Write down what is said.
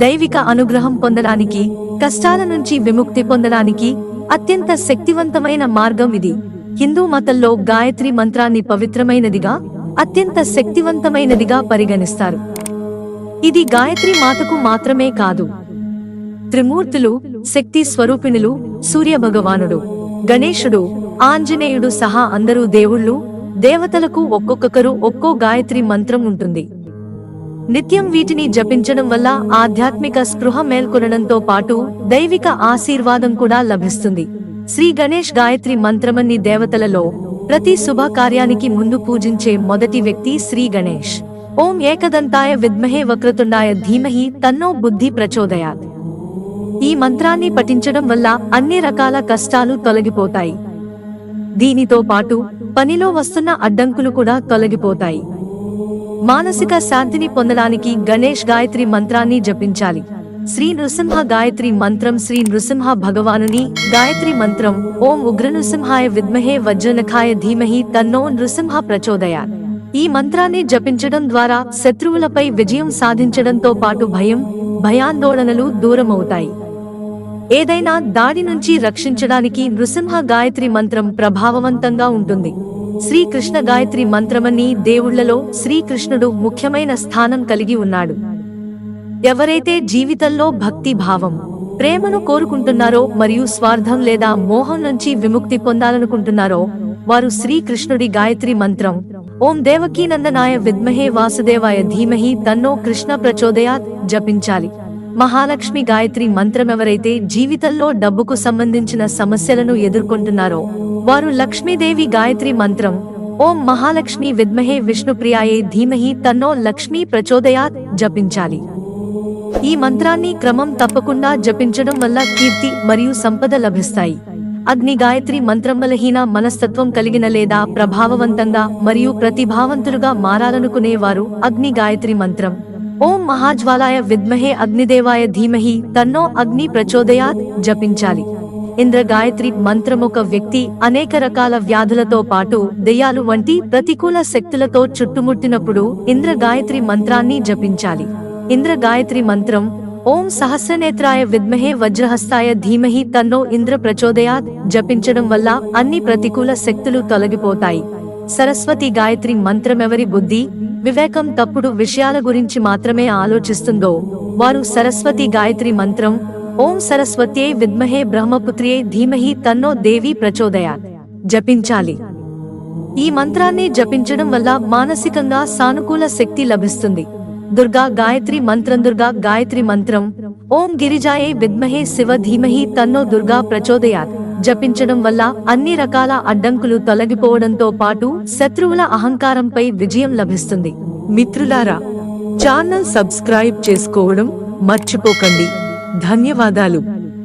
దైవిక అనుగ్రహం పొందడానికి, కష్టాల నుంచి విముక్తి పొందడానికి అత్యంత శక్తివంతమైన మార్గం ఇది. హిందూ మతంలో గాయత్రి మంత్రాన్ని పవిత్రమైనదిగా, అత్యంత శక్తివంతమైనదిగా పరిగణిస్తారు. ఇది గాయత్రి మాతకు మాత్రమే కాదు, త్రిమూర్తులు, శక్తి స్వరూపిణులు, సూర్యభగవానుడు, గణేశుడు, ఆంజనేయుడు సహా అందరూ దేవుళ్ళు, దేవతలకు ఒక్కొక్కరు ఒక్కో గాయత్రి మంత్రం ఉంటుంది. నిత్యం వీటిని జపించడం వల్ల ఆధ్యాత్మిక స్పృహ మేల్కొనడంతో పాటు దైవిక ఆశీర్వాదం కూడా లభిస్తుంది. శ్రీ గణేష్ గాయత్రి మంత్రమన్ని దేవతలలో ప్రతి శుభ కార్యానికి ముందు పూజించే మొదటి వ్యక్తి శ్రీ గణేష్. ఓం ఏకదంతాయ విద్మహే వక్రతుండాయ ధీమహి తన్నో బుద్ధి ప్రచోదయాత్. ఈ మంత్రాన్ని పఠించడం వల్ల అన్ని రకాల కష్టాలు తొలగిపోతాయి. దీనితో పాటు పనిలో వస్తున్న అడ్డంకులు కూడా తొలగిపోతాయి. మానసిక శాంతిని పొందడానికి గణేష్ గాయత్రి మంత్రాన్ని జపించాలి. శ్రీ నృసింహ గాయత్రి మంత్రం. శ్రీ నృసింహ భగవానుని గాయత్రి మంత్రం. ఓం ఉగ్రనృసింహాయ విద్మహే వజ్రనఖాయ ధీమహి తన్నో నృసింహ ప్రచోదయాత్. ఈ మంత్రాన్ని జపించడం ద్వారా శత్రువులపై విజయం సాధించడంతో పాటు భయాందోళనలు దూరమవుతాయి. ఏదైనా దాడి నుంచి రక్షించడానికి నృసింహ గాయత్రి మంత్రం ప్రభావవంతంగా ఉంటుంది. శ్రీకృష్ణ గాయత్రి మంత్రమని దేవుళ్లలో శ్రీకృష్ణుడు ముఖ్యమైన స్థానం కలిగి ఉన్నాడు. ఎవరైతే జీవితంలో భక్తి భావం, ప్రేమను కోరుకుంటున్నారో మరియు స్వార్థం లేదా మోహం నుంచి విముక్తి పొందాలనుకుంటున్నారో వారు శ్రీకృష్ణుడి గాయత్రి మంత్రం ఓం దేవకీనందనాయ విద్మహే వాసుదేవాయ ధీమహి తన్నో కృష్ణ ప్రచోదయాత్ జపించాలి. మహాలక్ష్మి గాయత్రి మంత్రమెవరైతే జీవితంలో డబ్బుకు సంబంధించిన సమస్యలను ఎదుర్కొంటున్నారో వారు లక్ష్మీదేవి గాయత్రి మంత్రం ఓం మహాలక్ష్మి విద్మహే విష్ణుప్రియాయే ధీమహి తన్నో లక్ష్మీ ప్రచోదయాత్ జపించాలి. ఈ మంత్రాన్ని క్రమం తప్పకుండా జపించడం వల్ల కీర్తి మరియు సంపద లభిస్తాయి. అగ్ని గాయత్రి మంత్రం. బలహీన మనస్తత్వం కలిగిన లేదా ప్రభావవంతంగా మరియు ప్రతిభావంతులుగా మారాలనుకునేవారు అగ్ని గాయత్రి మంత్రం ఓం మహాజ్వాలాయ విద్మహే అగ్నిదేవాయ ధీమహి తన్నో అగ్ని ప్రచోదయాత్ జపించాలి. ఇంద్ర గాయత్రి మంత్రం. ఒక వ్యక్తి అనేక రకాల వ్యాధులతో పాటు దెయ్యాలు వంటి ప్రతికూల శక్తులతో చుట్టుముట్టినప్పుడు ఇంద్ర గాయత్రి మంత్రాన్ని జపించాలి. ఇంద్ర గాయత్రి మంత్రం ఓం సహస్రనేత్రాయ విద్మహే వజ్రహస్తాయ ధీమహి తన్నో ఇంద్ర ప్రచోదయాత్ జపించడం వల్ల అన్ని ప్రతికూల శక్తులు తొలగిపోతాయి. సరస్వతి గాయత్రి మంత్రమెవరి బుద్ధి, వివేకం తప్పుడు విషయాల గురించి మాత్రమే ఆలోచిస్తుందో వారు సరస్వతి గాయత్రి మంత్రం ఓం సరస్వత్యై విద్మహే బ్రహ్మపుత్ర్యై ధీమహి తన్నో దేవి ప్రచోదయాత్ జపించాలి. ఈ మంత్రాన్ని జపించడం వల్ల మానసికంగా సానుకూల శక్తి లభిస్తుంది. దుర్గా గాయత్రి మంత్రం. దుర్గా గాయత్రి మంత్రం ఓం గిరిజాయై విద్మహే శివ ధీమహి తన్నో దుర్గా ప్రచోదయాత్ జపించడం వల్ల అన్ని రకాల అడ్డంకులు తొలగిపోవడంతో పాటు శత్రువుల అహంకారంపై విజయం లభిస్తుంది. మిత్రులారా, ఛానల్ సబ్స్క్రైబ్ చేసుకోవడం మర్చిపోకండి. ధన్యవాదాలు.